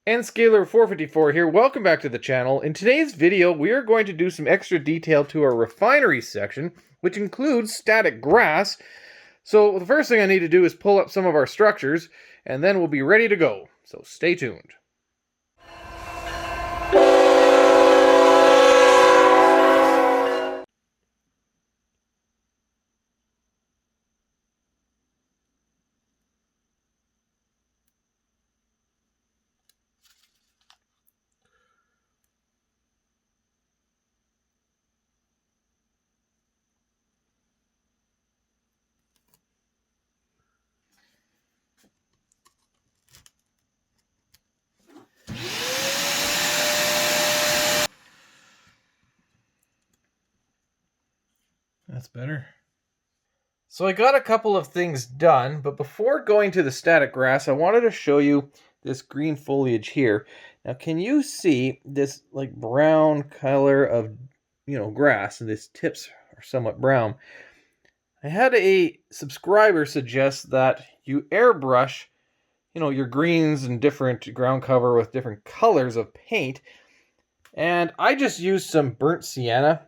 Nscaler454 here. Welcome back to the channel. In today's video, we are going to do some extra detail to our refinery section, which includes static grass. So the first thing I need to do is pull up some of our structures, and then we'll be ready to go. So stay tuned. That's better. So I got a couple of things done, but before going to the static grass, I wanted to show you this green foliage here. Now, can you see this like brown color of, grass, and these tips are somewhat brown? I had a subscriber suggest that you airbrush, your greens and different ground cover with different colors of paint. And I just used some burnt sienna,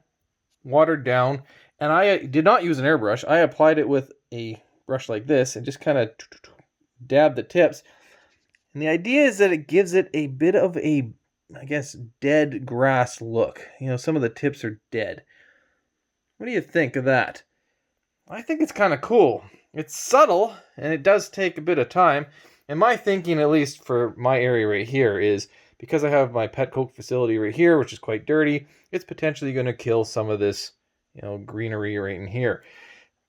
watered down, and I did not use an airbrush. I applied it with a brush like this and just kind of dabbed the tips. And the idea is that it gives it a bit of a, dead grass look. Some of the tips are dead. What do you think of that? I think it's kind of cool. It's subtle, and it does take a bit of time. And my thinking, at least for my area right here, is because I have my pet coke facility right here, which is quite dirty, it's potentially going to kill some of this, greenery right in here.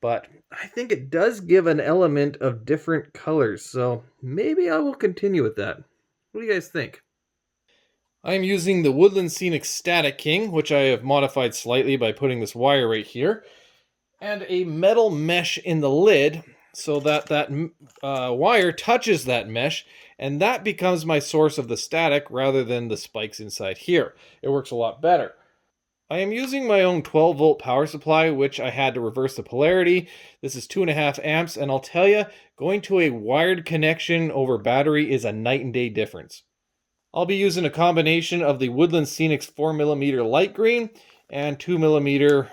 But I think it does give an element of different colors, so maybe I will continue with that. What do you guys think? I am using the Woodland Scenic Static King, which I have modified slightly by putting this wire right here, and a metal mesh in the lid so that wire touches that mesh, and that becomes my source of the static rather than the spikes inside here. It works a lot better. I am using my own 12-volt power supply, which I had to reverse the polarity. This is 2.5 amps, and I'll tell you, going to a wired connection over battery is a night and day difference. I'll be using a combination of the Woodland Scenic's 4mm light green and 2mm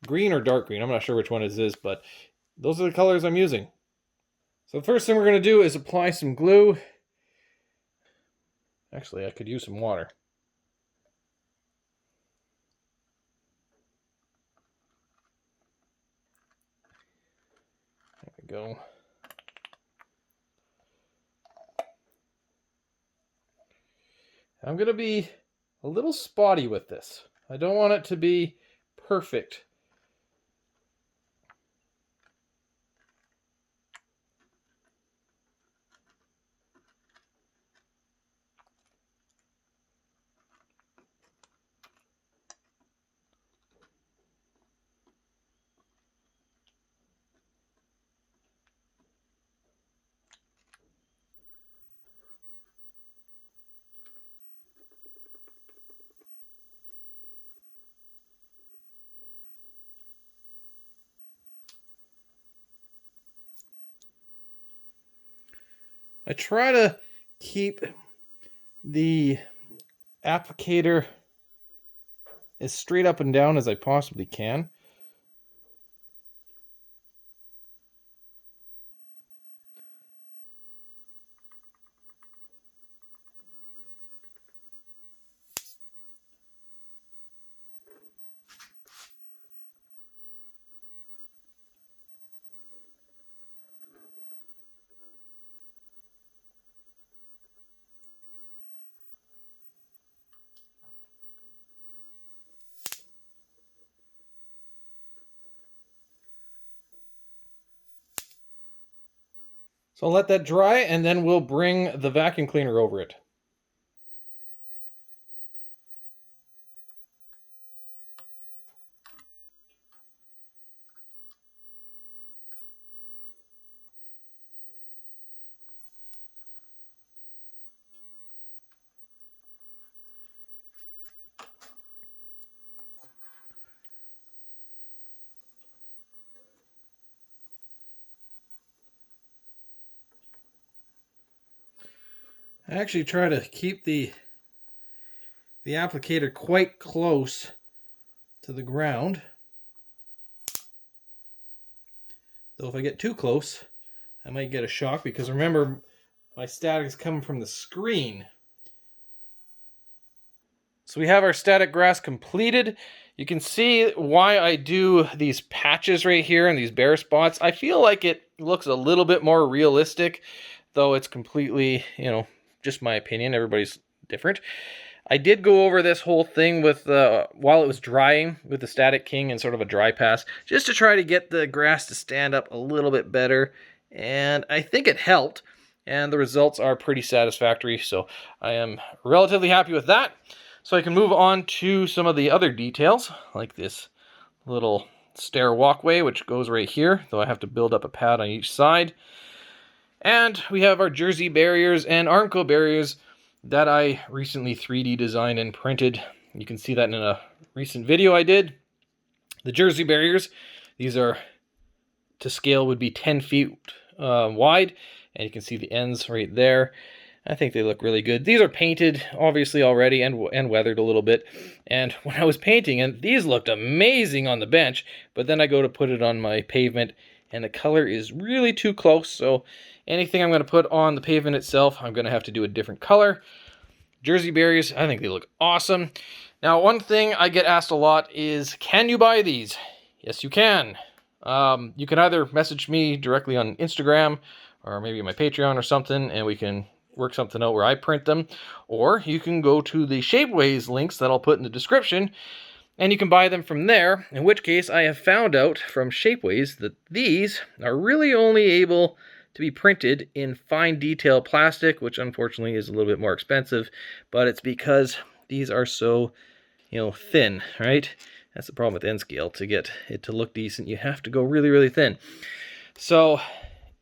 green or dark green. I'm not sure which one it is, but those are the colors I'm using. So the first thing we're going to do is apply some glue. Actually, I could use some water. There we go. I'm going to be a little spotty with this. I don't want it to be perfect. I try to keep the applicator as straight up and down as I possibly can. So I'll let that dry, and then we'll bring the vacuum cleaner over it. I actually try to keep the applicator quite close to the ground. Though if I get too close, I might get a shock, because remember, my static is coming from the screen. So we have our static grass completed. You can see why I do these patches right here and these bare spots. I feel like it looks a little bit more realistic, though it's completely, just my opinion. Everybody's different. I did go over this whole thing with while it was drying with the Static King and sort of a dry pass, just to try to get the grass to stand up a little bit better, and I think it helped, and the results are pretty satisfactory, so I am relatively happy with that. So I can move on to some of the other details, like this little stair walkway, which goes right here, though I have to build up a pad on each side. And we have our Jersey barriers and Armco barriers that I recently 3D designed and printed. You can see that in a recent video I did. The Jersey barriers, these are to scale would be 10 feet wide, and you can see the ends right there. I think they look really good. These are painted, obviously, already and weathered a little bit. And when I was painting, and these looked amazing on the bench, but then I go to put it on my pavement, and the color is really too close. So anything I'm going to put on the pavement itself, I'm going to have to do a different color. Jersey barriers, I think they look awesome. Now, one thing I get asked a lot is, can you buy these? Yes, you can. You can either message me directly on Instagram or maybe my Patreon or something, and we can work something out where I print them. Or you can go to the Shapeways links that I'll put in the description, and you can buy them from there, in which case I have found out from Shapeways that these are really only able to be printed in fine detail plastic, which unfortunately is a little bit more expensive, but it's because these are so, thin, right? That's the problem with N scale. To get it to look decent, you have to go really, really thin. So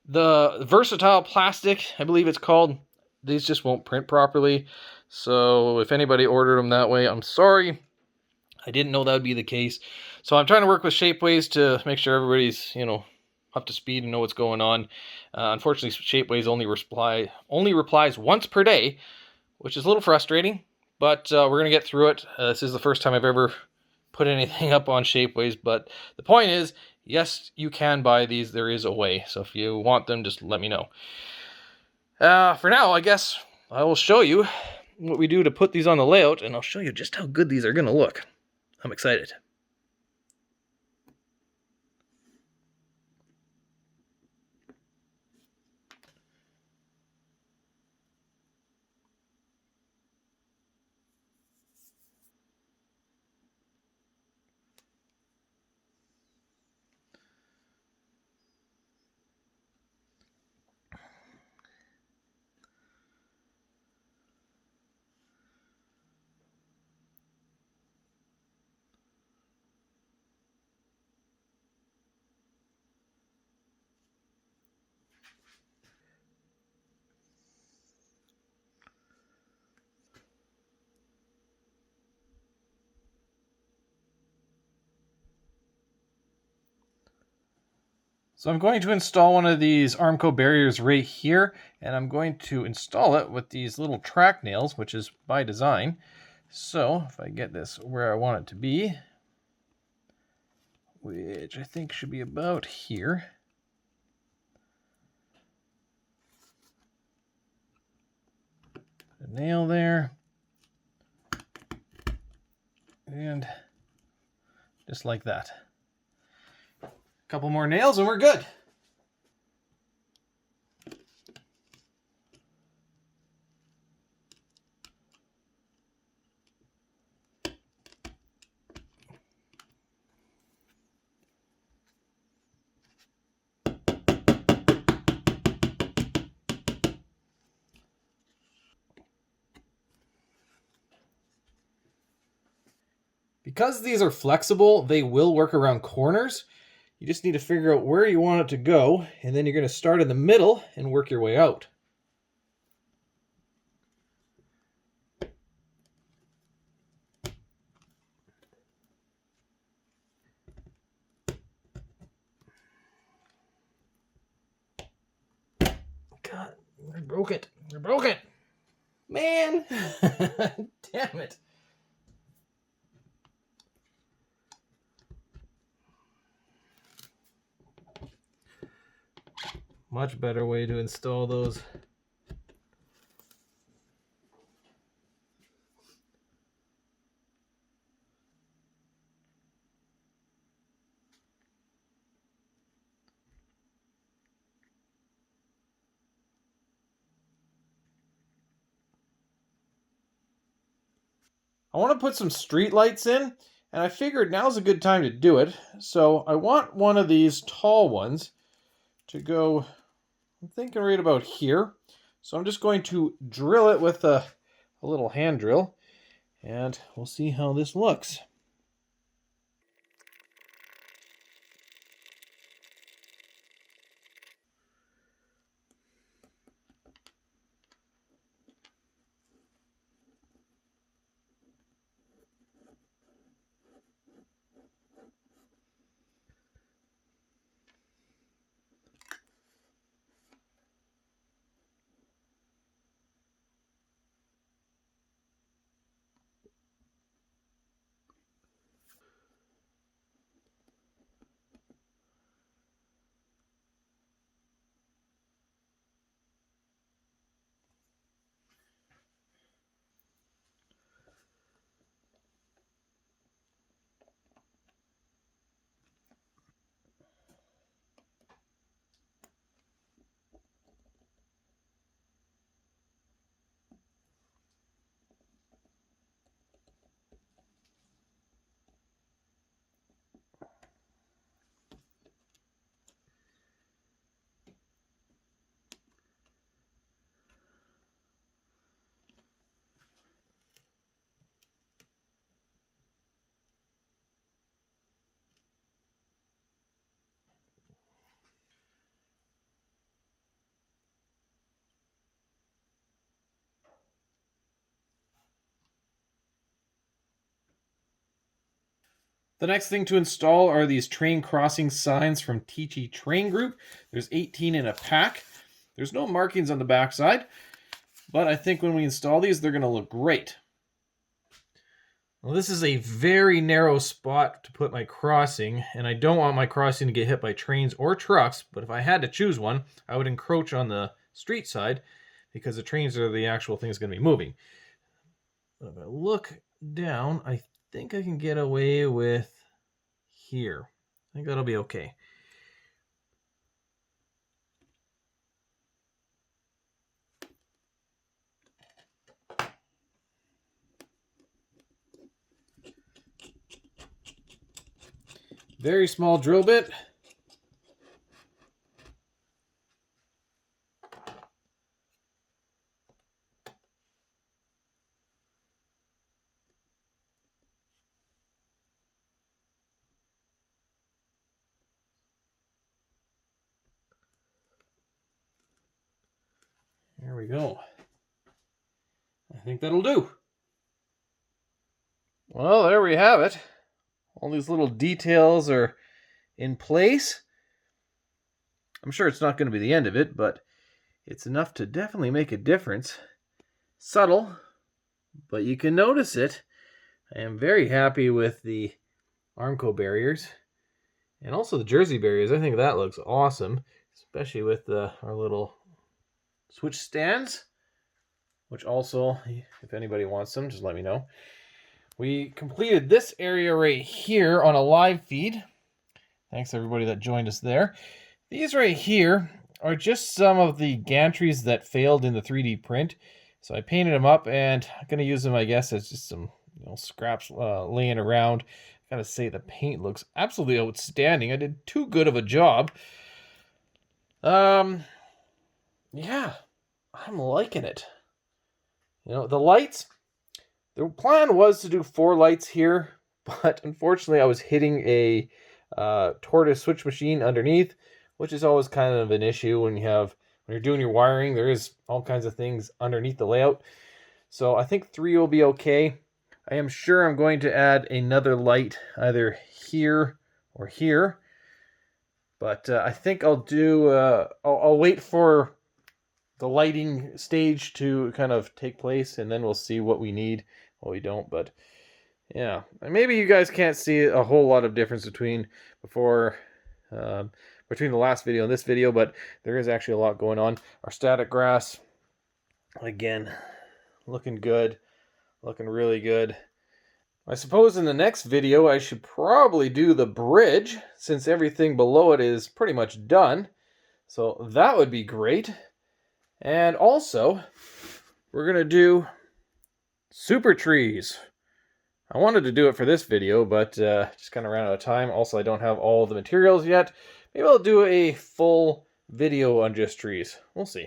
the versatile plastic, I believe it's called, these just won't print properly. So if anybody ordered them that way, I'm sorry. I didn't know that would be the case. So I'm trying to work with Shapeways to make sure everybody's, up to speed and know what's going on. Unfortunately, Shapeways only replies once per day, which is a little frustrating, but we're going to get through it. This is the first time I've ever put anything up on Shapeways, but the point is, yes, you can buy these. There is a way. So if you want them, just let me know. For now, I guess I will show you what we do to put these on the layout, and I'll show you just how good these are going to look. I'm excited. So I'm going to install one of these Armco barriers right here, and I'm going to install it with these little track nails, which is by design. So if I get this where I want it to be, which I think should be about here. Put a nail there. And just like that. Couple more nails and we're good. Because these are flexible, they will work around corners. You just need to figure out where you want it to go, and then you're going to start in the middle and work your way out. God, I broke it. I broke it. Man! Damn it. Much better way to install those. I want to put some street lights in, and I figured now's a good time to do it. So I want one of these tall ones to go, I'm thinking right about here. So I'm just going to drill it with a little hand drill, and we'll see how this looks. The next thing to install are these train crossing signs from TT Train Group. There's 18 in a pack. There's no markings on the backside, but I think when we install these, they're going to look great. Well, this is a very narrow spot to put my crossing, and I don't want my crossing to get hit by trains or trucks, but if I had to choose one, I would encroach on the street side because the trains are the actual things going to be moving. But if I look down, I think I can get away with here. I think that'll be okay. Very small drill bit. There we go. I think that'll do. Well, there we have it. All these little details are in place. I'm sure it's not going to be the end of it, but it's enough to definitely make a difference. Subtle, but you can notice it. I am very happy with the Armco barriers and also the Jersey barriers. I think that looks awesome, especially with our little switch stands, which also, if anybody wants them, just let me know. We completed this area right here on a live feed. Thanks everybody that joined us there. These right here are just some of the gantries that failed in the 3D print. So I painted them up, and I'm going to use them, I guess, as just some scraps laying around. I gotta say, the paint looks absolutely outstanding. I did too good of a job. Yeah, I'm liking it. The lights, the plan was to do 4 lights here, but unfortunately I was hitting a tortoise switch machine underneath, which is always kind of an issue when you're doing your wiring. There is all kinds of things underneath the layout. So I think 3 will be okay. I am sure I'm going to add another light either here or here. But I think I'll do, I'll wait for the lighting stage to kind of take place, and then we'll see what we need, what we don't. But yeah, and maybe you guys can't see a whole lot of difference between the last video and this video, but there is actually a lot going on. Our static grass, again, looking good, looking really good. I suppose in the next video I should probably do the bridge, since everything below it is pretty much done. So that would be great. And also, we're going to do super trees. I wanted to do it for this video, but just kind of ran out of time. Also, I don't have all the materials yet. Maybe I'll do a full video on just trees. We'll see.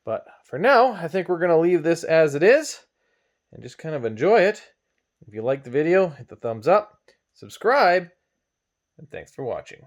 But for now, I think we're going to leave this as it is and just kind of enjoy it. If you like the video, hit the thumbs up, subscribe, and thanks for watching.